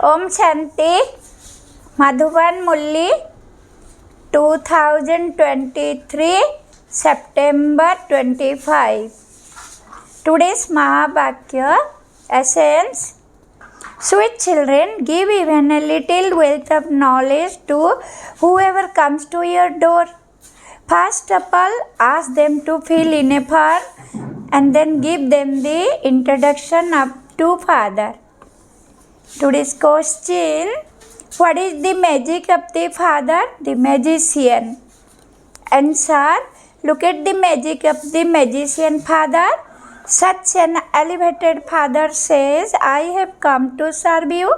Om Shanti. Madhuban Murli, 2023, September 25. Today's Mahabhagya essence. Sweet children, give even a little wealth of knowledge to whoever comes to your door. First of all, ask them to fill in a form and then give them the introduction up to Father. Today's question: what is the magic of the Father? The magician. Answer: look at the magic of the magician Father. Such an elevated Father says, I have come to serve you.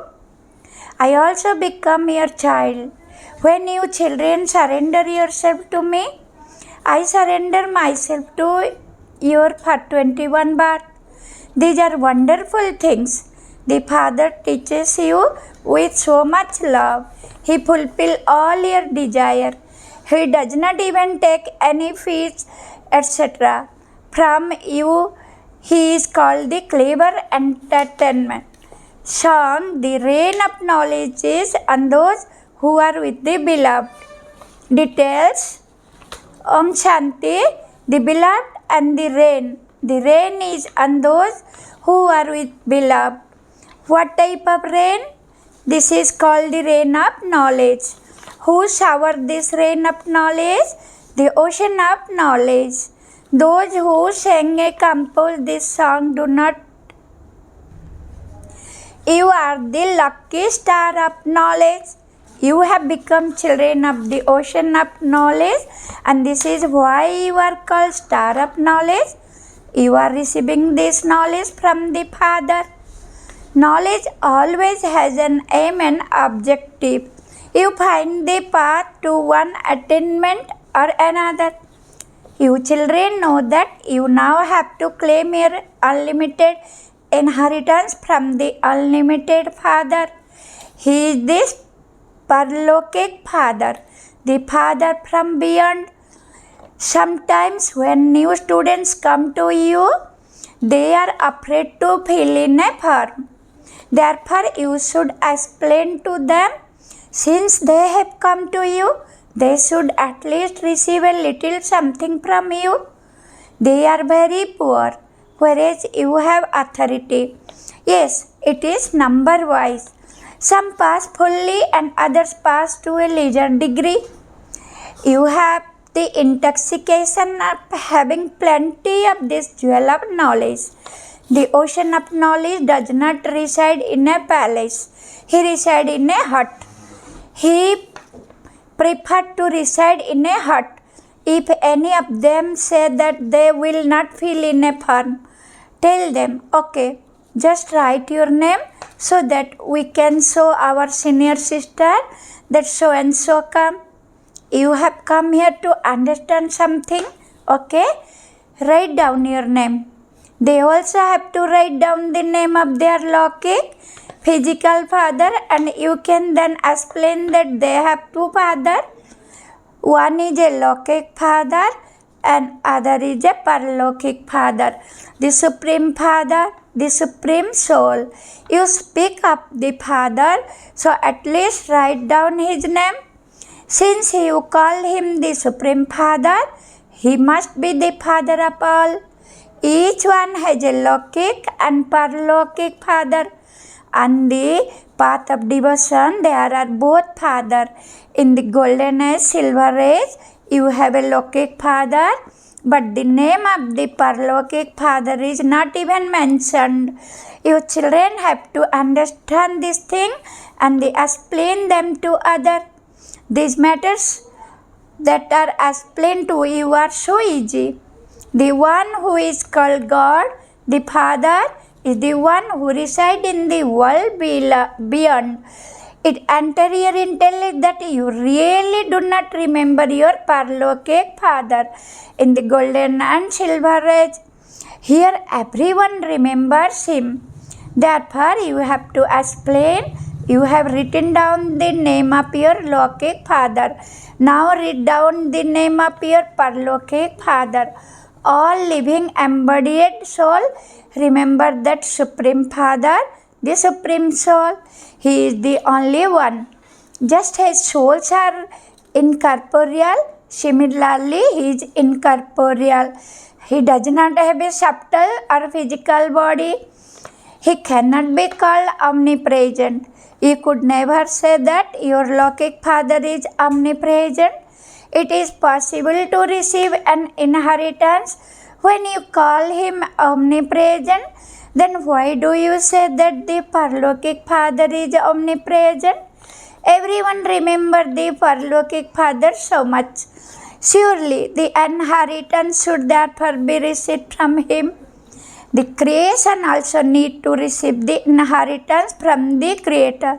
I also become your child. When you children surrender yourself to me, I surrender myself to you for 21 birth. These are wonderful things. The Father teaches you with so much love. He fulfills all your desire. He does not even take any fees, etc. from you. He is called the clever entertainment. Song: the rain of knowledge is on those who are with the beloved. Details: Om Shanti, the beloved and the rain. The rain is on those who are with beloved. What type of rain? This is called the rain of knowledge. Who shower this rain of knowledge? The ocean of knowledge. Those who sang and composed this song do not. You are the lucky star of knowledge. You have become children of the ocean of knowledge, and this is why you are called star of knowledge. You are receiving this knowledge from the Father. Knowledge always has an aim and objective. You find the path to one attainment or another. You children know that you now have to claim your unlimited inheritance from the unlimited Father. He is this Parlokic Father, the Father from beyond. Sometimes when new students come to you, they are afraid to fill in a form. Therefore, you should explain to them, since they have come to you, they should at least receive a little something from you. They are very poor, whereas you have authority. Yes, it is number wise. Some pass fully and others pass to a leisure degree. You have the intoxication of having plenty of this jewel of knowledge. The ocean of knowledge does not reside in a palace. He resides in a hut. He preferred to reside in a hut. If any of them say that they will not fill in a form, tell them, okay, just write your name so that we can show our senior sister that so and so come. You have come here to understand something, okay? Write down your name. They also have to write down the name of their Lokik, physical father, and you can then explain that they have two fathers. One is a Lokik father and other is a Parlokic father. The Supreme Father, the Supreme Soul. You speak of the Father, so at least write down his name. Since you call him the Supreme Father, he must be the Father of all. Each one has a Lokik and Parlokic father. On the path of devotion, there are both father. In the golden age, silver age, you have a Lokik father, but the name of the Parlokic father is not even mentioned. You children have to understand this thing and explain them to others. These matters that are explained to you are so easy. The one who is called God, the Father, is the one who resides in the world beyond. It enters your intellect that you really do not remember your Parlokic Father in the golden and silver age. Here everyone remembers him. Therefore, you have to explain. You have written down the name of your Lokik Father. Now read down the name of your Parlokic Father. All living embodied soul remember that Supreme Father, the Supreme Soul. He is the only one. Just as souls are incorporeal, similarly he is incorporeal. He does not have a subtle or physical body. He cannot be called omnipresent. You could never say that your Lokik father is omnipresent. It is possible to receive an inheritance when you call him omnipresent. Then why do you say that the Parlokik father is omnipresent? Everyone remember the Parlokik father so much. Surely the inheritance should therefore be received from him. The creation also need to receive the inheritance from the Creator.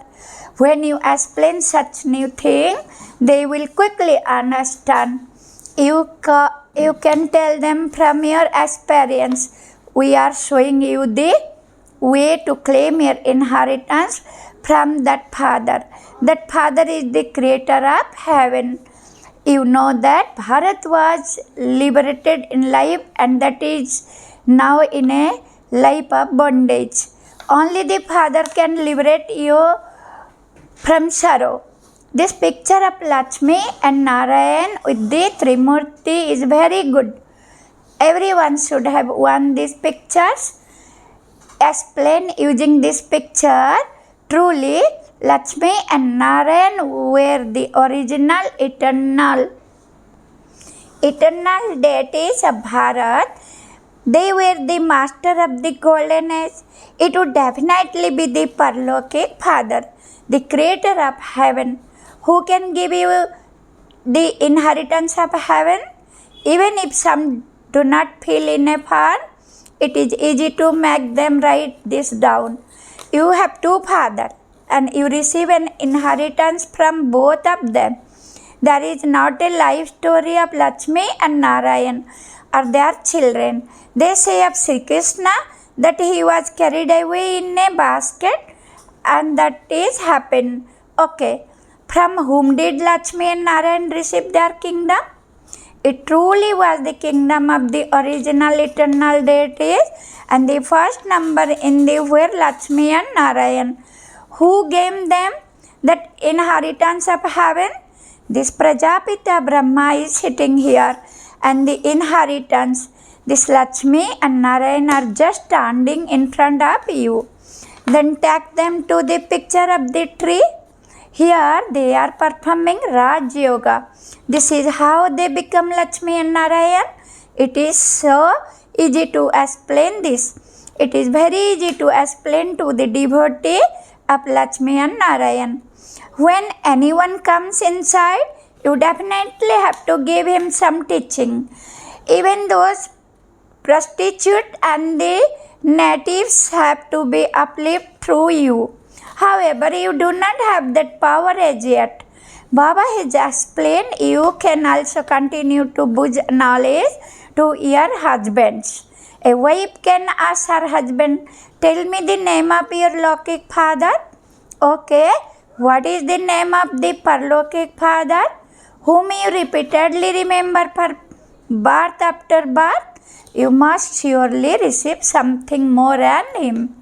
When you explain such new thing, they will quickly understand. You can tell them from your experience. We are showing you the way to claim your inheritance from that Father. That Father is the Creator of heaven. You know that Bharat was liberated in life, and that is now in a life of bondage. Only the Father can liberate you from sorrow. This picture of Lakshmi and Narayan with the Trimurti is very good. Everyone should have won these pictures. Explain using this picture. Truly, Lakshmi and Narayan were the original eternal deities of Bharat. They were the master of the golden age. It would definitely be the Parlokik Father, the creator of heaven, who can give you the inheritance of heaven. Even if some do not feel in a form, it is easy to make them write this down. You have two fathers, and you receive an inheritance from both of them. There is not a life story of Lakshmi and Narayan or their children. They say of Sri Krishna that he was carried away in a basket, and that is happened. Okay, from whom did Lakshmi and Narayan receive their kingdom? It truly was the kingdom of the original eternal deities, and the first number in the were Lakshmi and Narayan. Who gave them that inheritance of heaven? This Prajapita Brahma is sitting here, and the inheritance, this Lakshmi and Narayan are just standing in front of you. Then take them to the picture of the tree. Here they are performing Raj Yoga. This is how they become Lakshmi and Narayan. It is so easy to explain this. It is very easy to explain to the devotee of Lakshmi and Narayan. When anyone comes inside, you definitely have to give him some teaching. Even those prostitutes and the natives have to be uplifted through you. However, you do not have that power as yet. Baba has explained you can also continue to boost knowledge to your husbands. A wife can ask her husband, tell me the name of your Lokik father. Okay, what is the name of the Parlokik father, whom you repeatedly remember for birth after birth? You must surely receive something more than him.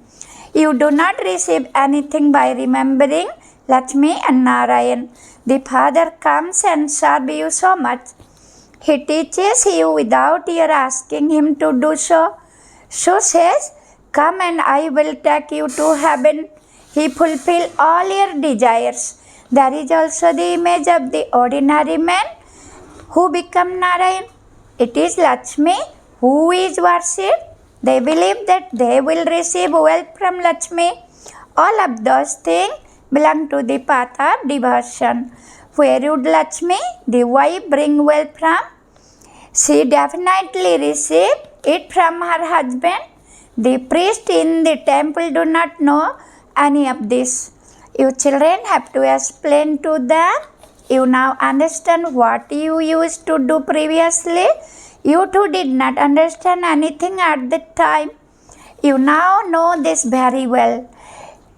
You do not receive anything by remembering Lakshmi and Narayan. The Father comes and serves you so much. He teaches you without your asking him to do so. So says, come and I will take you to heaven. He fulfills all your desires. There is also the image of the ordinary man who become Narayan. It is Lakshmi who is worshipped. They believe that they will receive wealth from Lakshmi. All of those things belong to the path of devotion. Where would Lakshmi, the wife, bring wealth from? She definitely receive it from her husband. The priest in the temple do not know any of this. You children have to explain to them. You now understand what you used to do previously. You too did not understand anything at that time. You now know this very well.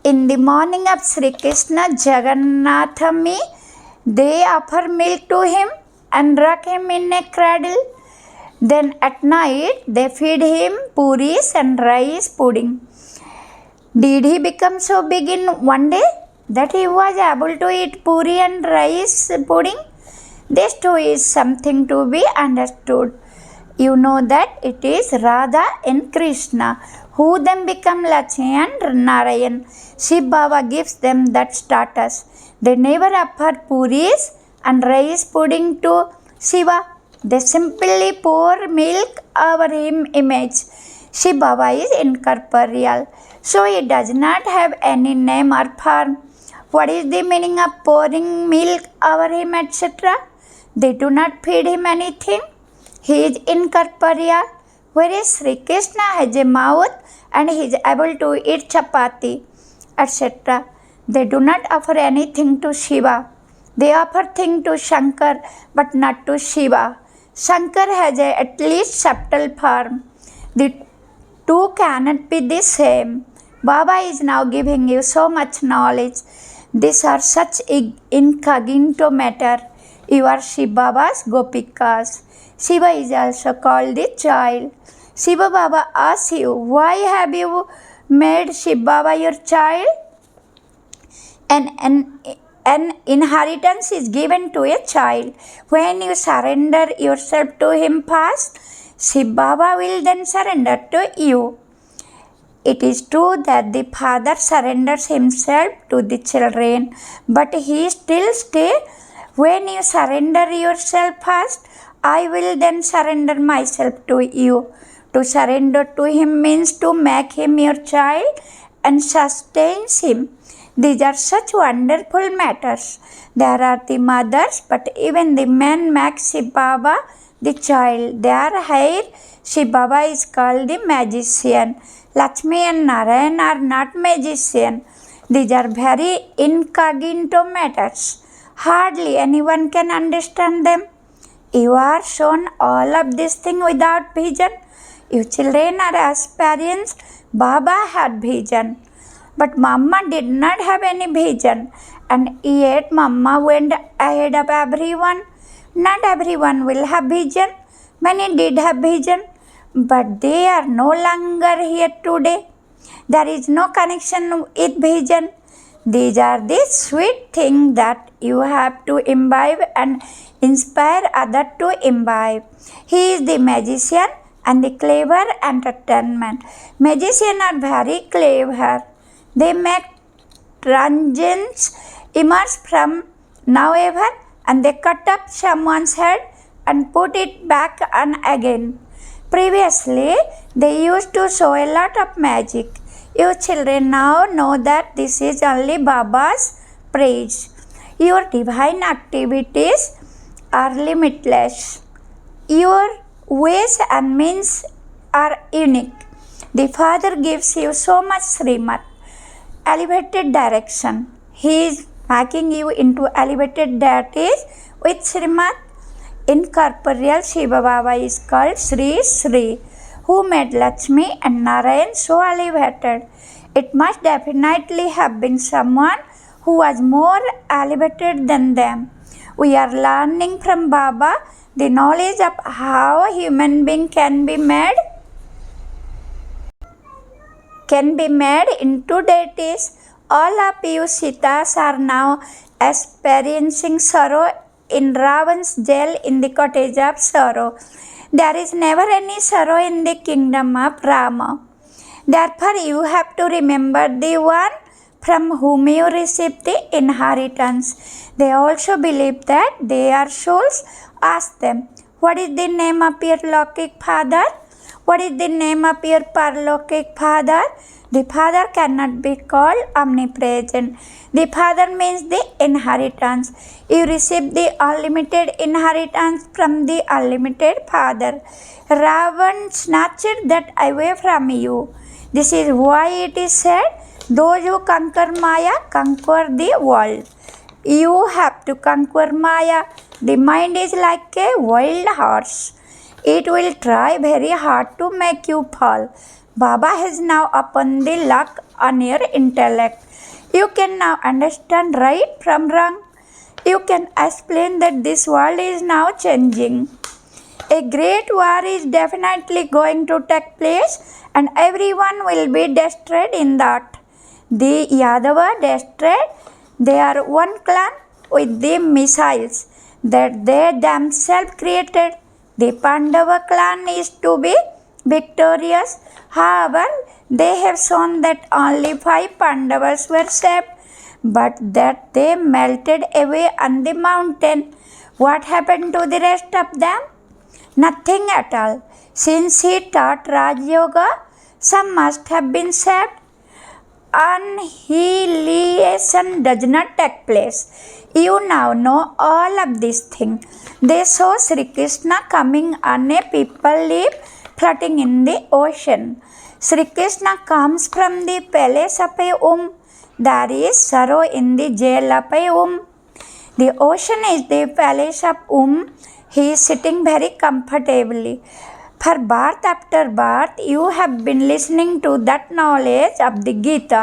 In the morning of Sri Krishna Jagannathami, they offer milk to him and rock him in a cradle. Then at night they feed him puris and rice pudding. Did he become so big in one day? that he was able to eat puri and rice pudding? This too is something to be understood. You know that it is Radha and Krishna who then become Lakshmi and Narayan. Shiv Baba gives them that status. They never offer puris and rice pudding to Shiva. They simply pour milk over him image. Shiv Baba is incorporeal, so he does not have any name or form. What is the meaning of pouring milk over him, etc.? They do not feed him anything. He is incorporeal, whereas Sri Krishna has a mouth and he is able to eat chapati, etc. They do not offer anything to Shiva. They offer things to Shankar, but not to Shiva. Shankar has at least subtle form. The two cannot be the same. Baba is now giving you so much knowledge. These are such incognito matter. You are Shiv Baba's Gopikas. Shiva is also called the child. Shiva Baba asks you, why have you made Shiv Baba your child? An inheritance is given to a child. When you surrender yourself to him first, Shiv Baba will then surrender to you. It is true that the father surrenders himself to the children, but he still stays. When you surrender yourself first, I will then surrender myself to you. To surrender to him means to make him your child and sustains him. These are such wonderful matters. There are the mothers, but even the men make Shiv Baba the child. Their hair, Shiv Baba is called the magician. Lakshmi and Narayan are not magician. These are very incognito matters. Hardly anyone can understand them. You are shown all of this thing without vision. You children are experienced. Baba had vision. But Mama did not have any vision. And yet Mama went ahead of everyone. Not everyone will have vision. Many did have vision. But they are no longer here today. There is no connection with vision. These are the sweet things that you have to imbibe and inspire others to imbibe. He is the magician and the clever entertainment. Magicians are very clever. They make transients emerge from nowhere and they cut up someone's head and put it back on again. Previously, they used to show a lot of magic. You children now know that this is only Baba's praise. Your divine activities are limitless. Your ways and means are unique. The Father gives you so much Srimad, elevated direction. He is making you into elevated deities with Srimad. Incorporeal Shiva Baba is called Sri Sri, who made Lakshmi and Narayan so elevated. It must definitely have been someone who was more elevated than them. We are learning from Baba the knowledge of how a human being can be made into deities. All of you Sitas are now experiencing sorrow in Ravan's jail in the cottage of sorrow. There is never any sorrow in the kingdom of Rama. Therefore, you have to remember the one from whom you receive the inheritance. They also believe that they are souls. Ask them, what is the name of your Lokik father? What is the name of your Parlokik father? The Father cannot be called omnipresent. The Father means the inheritance. You receive the unlimited inheritance from the unlimited Father. Ravan snatched that away from you. This is why it is said, those who conquer Maya conquer the world. You have to conquer Maya. The mind is like a wild horse. It will try very hard to make you fall. Baba has now opened the lock on your intellect. You can now understand right from wrong. You can explain that this world is now changing. A great war is definitely going to take place and everyone will be destroyed in that. The Yadava destroyed They are one clan with the missiles that they themselves created. The Pandava clan is to be victorious. However, they have shown that only 5 Pandavas were saved, but that they melted away on the mountain. What happened to the rest of them? Nothing at all. Since he taught Raj Yoga, some must have been saved. Annihilation does not take place. You now know all of these things. They saw Sri Krishna coming on a people leaf floating in the ocean. Sri Krishna comes from the palace of a womb. There is sorrow in the jail of a womb. The ocean is the palace of womb. He is sitting very comfortably. For birth after birth, you have been listening to that knowledge of the Gita,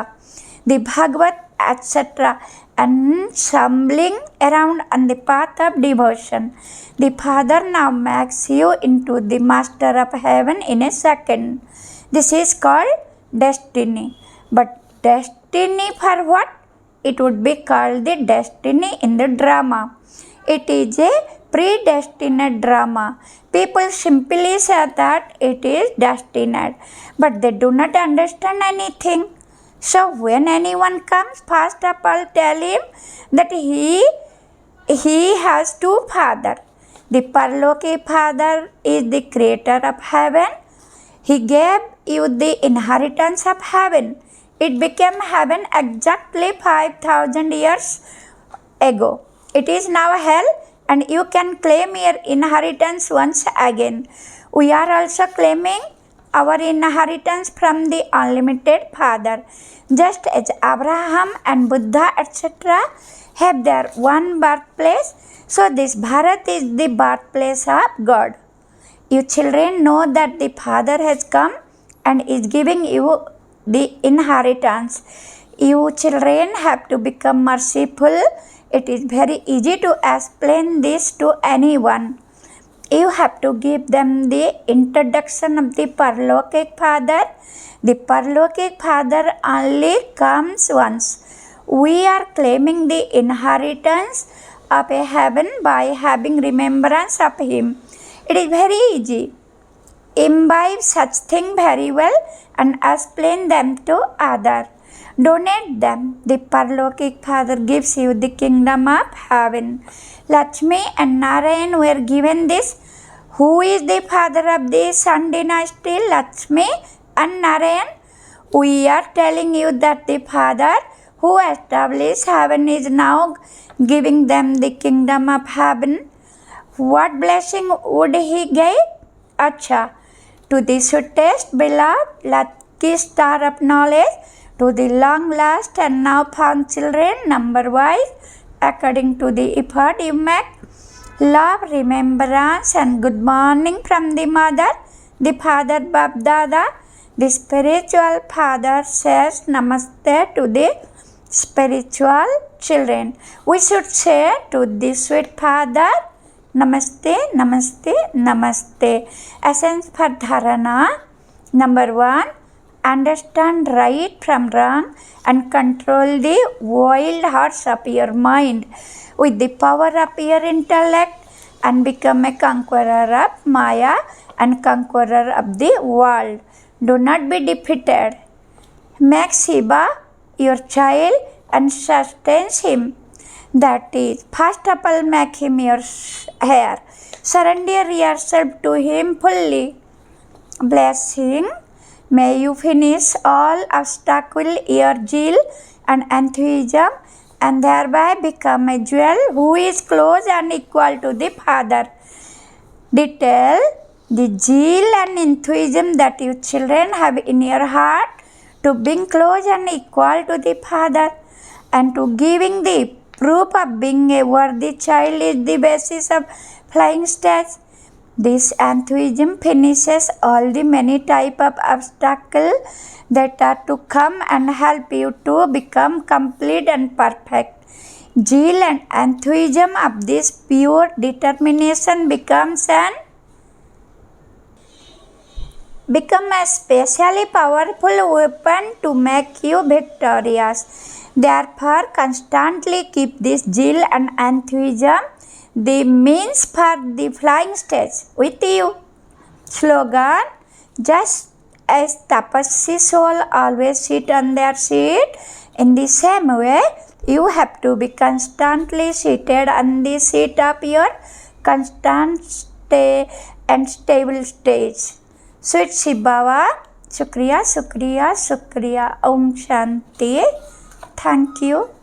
the Bhagavad, etc., and stumbling around on the path of devotion. The Father now makes you into the master of heaven in a second. This is called destiny. But destiny for what? It would be called the destiny in the drama. It is a predestined drama. People simply say that it is destined, but they do not understand anything. So when anyone comes, first of all tell him that he has 2 fathers. The Parloki Father is the creator of heaven. He gave you the inheritance of heaven. It became heaven exactly 5,000 years ago. It is now hell, and you can claim your inheritance once again. We are also claiming our inheritance from the unlimited Father. Just as Abraham and Buddha, etc., have their one birthplace, so this Bharat is the birthplace of God. You children know that the Father has come and is giving you the inheritance. You children have to become merciful. It is very easy to explain this to anyone. You have to give them the introduction of the Parlokic Father. The Parlokic Father only comes once. We are claiming the inheritance of a heaven by having remembrance of him. It is very easy. Imbibe such things very well and explain them to others. Donate them. The Parlokic Father gives you the kingdom of heaven. Lakshmi and Narayan were given this. Who is the father of the Sun dynasty? Lakshmi and Narayan. We are telling you that the Father who established heaven is now giving them the kingdom of heaven. What blessing would he give? Acha. To the sweetest beloved, lucky star of knowledge, to the long lost and now found children, number wise, according to the effort you make, love, remembrance, and good morning from the mother, the father, Bab Dada. The spiritual father says namaste to the spiritual children. We should say to the sweet father, namaste, namaste, namaste. Essence for dharana. Number 1, understand right from wrong and control the wild hearts of your mind with the power of your intellect and become a conqueror of Maya and conqueror of the world. Do not be defeated. Make Shiva your child and sustain him. That is, first of all, make him your heir. Surrender yourself to him fully. Blessing. May you finish all obstacle your zeal and enthusiasm and thereby become a jewel who is close and equal to the Father. Detail the zeal and enthusiasm that you children have in your heart to being close and equal to the Father and to giving the proof of being a worthy child is the basis of flying stage. This enthusiasm finishes all the many type of obstacles that are to come and help you to become complete and perfect. Zeal and enthusiasm of this pure determination becomes a especially powerful weapon to make you victorious. Therefore, constantly keep this zeal and enthusiasm, the means for the flying stage, with you. Slogan: just as tapasya soul always sit on their seat, in the same way, you have to be constantly seated on the seat of your constant stay and stable stage. Sweet Shibava, Shukriya, Shukriya, Shukriya. Om Shanti. Thank you.